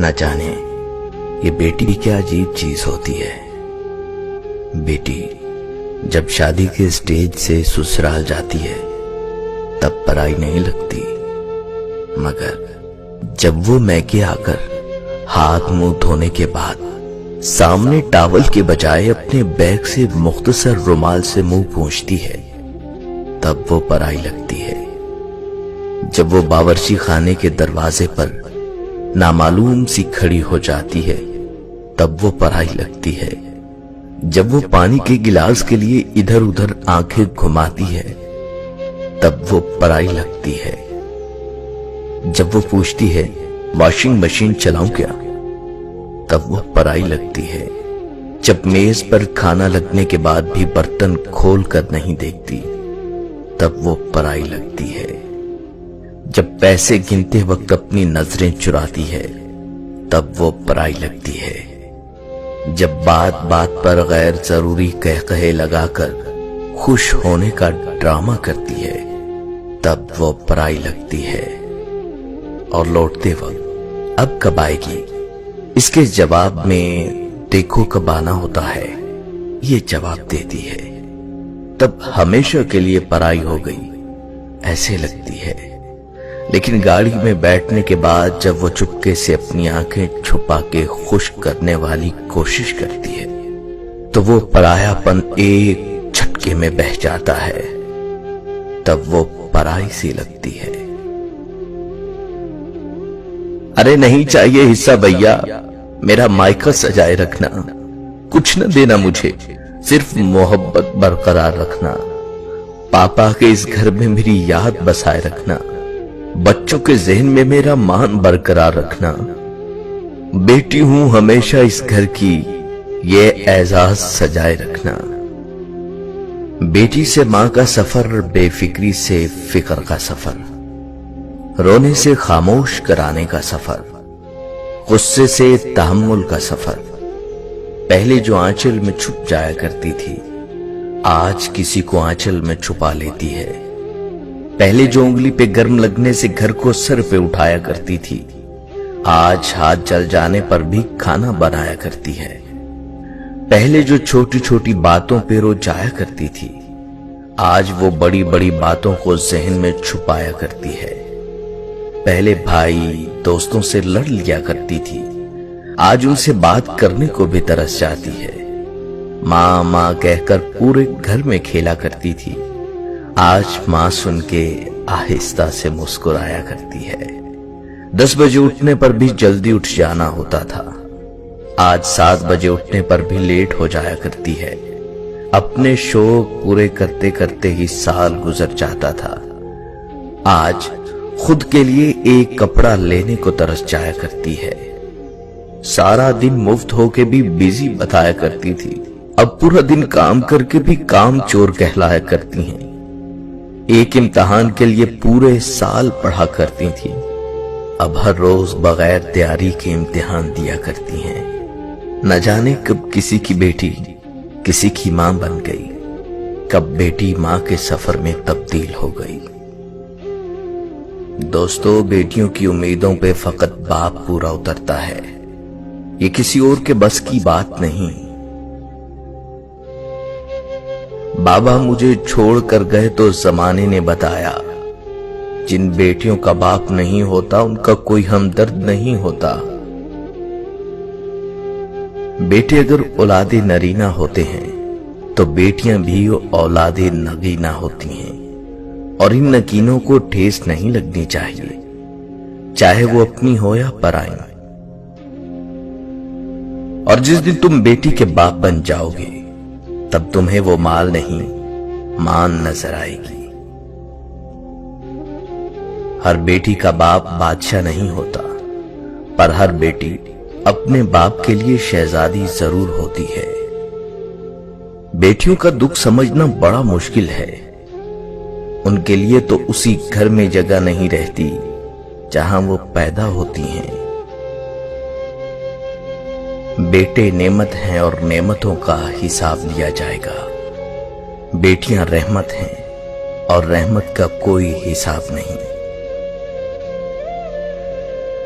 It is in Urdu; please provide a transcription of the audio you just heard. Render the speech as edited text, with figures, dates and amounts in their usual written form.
نہ جانے یہ بیٹی کیا عجیب چیز ہوتی ہے۔ بیٹی جب شادی کے اسٹیج سے سسرال جاتی ہے تب پرائی نہیں لگتی، مگر جب وہ میکے آ کر ہاتھ منہ دھونے کے بعد سامنے ٹاول کے بجائے اپنے بیگ سے مختصر رومال سے منہ پونچھتی ہے تب وہ پرائی لگتی ہے۔ جب وہ باورچی خانے کے دروازے پر نامعلوم سی کھڑی ہو جاتی ہے تب وہ پرائی لگتی ہے۔ جب وہ پانی کے گلاس کے لیے ادھر ادھر آنکھیں گھماتی ہے تب وہ پرائی لگتی ہے۔ جب وہ پوچھتی ہے واشنگ مشین چلاؤں کیا تب وہ پرائی لگتی ہے۔ جب میز پر کھانا لگنے کے بعد بھی برتن کھول کر نہیں دیکھتی تب وہ پرائی لگتی ہے۔ جب پیسے گنتے وقت اپنی نظریں چراتی ہے تب وہ پرائی لگتی ہے۔ جب بات بات پر غیر ضروری قہقہے لگا کر خوش ہونے کا ڈرامہ کرتی ہے تب وہ پرائی لگتی ہے۔ اور لوٹتے وقت اب کب آئے گی اس کے جواب میں دیکھو کب آنا ہوتا ہے یہ جواب دیتی ہے تب ہمیشہ کے لیے پرائی ہو گئی ایسے لگتی ہے۔ لیکن گاڑی میں بیٹھنے کے بعد جب وہ چپکے سے اپنی آنکھیں چھپا کے خشک کرنے والی کوشش کرتی ہے تو وہ پرایا پن ایک جھٹکے میں بہہ جاتا ہے تب وہ پرائی سی لگتی ہے۔ ارے نہیں چاہیے حصہ بھیا، میرا مائکہ سجائے رکھنا، کچھ نہ دینا مجھے، صرف محبت برقرار رکھنا، پاپا کے اس گھر میں میری یاد بسائے رکھنا، بچوں کے ذہن میں میرا مان برقرار رکھنا، بیٹی ہوں ہمیشہ اس گھر کی یہ اعزاز سجائے رکھنا۔ بیٹی سے ماں کا سفر، بے فکری سے فکر کا سفر، رونے سے خاموش کرانے کا سفر، غصے سے تحمل کا سفر۔ پہلے جو آنچل میں چھپ جایا کرتی تھی آج کسی کو آنچل میں چھپا لیتی ہے۔ پہلے جو انگلی پہ گرم لگنے سے گھر کو سر پہ اٹھایا کرتی تھی آج ہاتھ جل جانے پر بھی کھانا بنایا کرتی ہے۔ پہلے جو چھوٹی چھوٹی باتوں پہ رو جایا کرتی تھی آج وہ بڑی بڑی باتوں کو ذہن میں چھپایا کرتی ہے۔ پہلے بھائی دوستوں سے لڑ لیا کرتی تھی آج ان سے بات کرنے کو بھی ترس جاتی ہے۔ ماں ماں کہہ کر پورے گھر میں کھیلا کرتی تھی آج ماں سن کے آہستہ سے مسکرایا کرتی ہے۔ 10 بجے اٹھنے پر بھی جلدی اٹھ جانا ہوتا تھا آج 7 بجے اٹھنے پر بھی لیٹ ہو جایا کرتی ہے۔ اپنے شوق پورے کرتے کرتے ہی سال گزر جاتا تھا آج خود کے لیے ایک کپڑا لینے کو ترس جایا کرتی ہے۔ سارا دن مفت ہو کے بھی بیزی بتایا کرتی تھی اب پورا دن کام کر کے بھی کام چور کہلایا کرتی ہیں۔ ایک امتحان کے لیے پورے سال پڑھا کرتی تھی اب ہر روز بغیر تیاری کے امتحان دیا کرتی ہیں۔ نہ جانے کب کسی کی بیٹی کسی کی ماں بن گئی، کب بیٹی ماں کے سفر میں تبدیل ہو گئی۔ دوستو بیٹیوں کی امیدوں پہ فقط باپ پورا اترتا ہے، یہ کسی اور کے بس کی بات نہیں۔ بابا مجھے چھوڑ کر گئے تو زمانے نے بتایا جن بیٹیوں کا باپ نہیں ہوتا ان کا کوئی ہمدرد نہیں ہوتا۔ بیٹے اگر اولاد نرینہ ہوتے ہیں تو بیٹیاں بھی اولاد نگینہ ہوتی ہیں، اور ان نگینوں کو ٹھیس نہیں لگنی چاہیے چاہے وہ اپنی ہو یا پرائی۔ اور جس دن تم بیٹی کے باپ بن جاؤ گے تب تمہیں وہ مال نہیں مان نظر آئے گی۔ ہر بیٹی کا باپ بادشاہ نہیں ہوتا، پر ہر بیٹی اپنے باپ کے لیے شہزادی ضرور ہوتی ہے۔ بیٹیوں کا دکھ سمجھنا بڑا مشکل ہے، ان کے لیے تو اسی گھر میں جگہ نہیں رہتی جہاں وہ پیدا ہوتی ہیں۔ بیٹے نعمت ہیں اور نعمتوں کا حساب لیا جائے گا، بیٹیاں رحمت ہیں اور رحمت کا کوئی حساب نہیں۔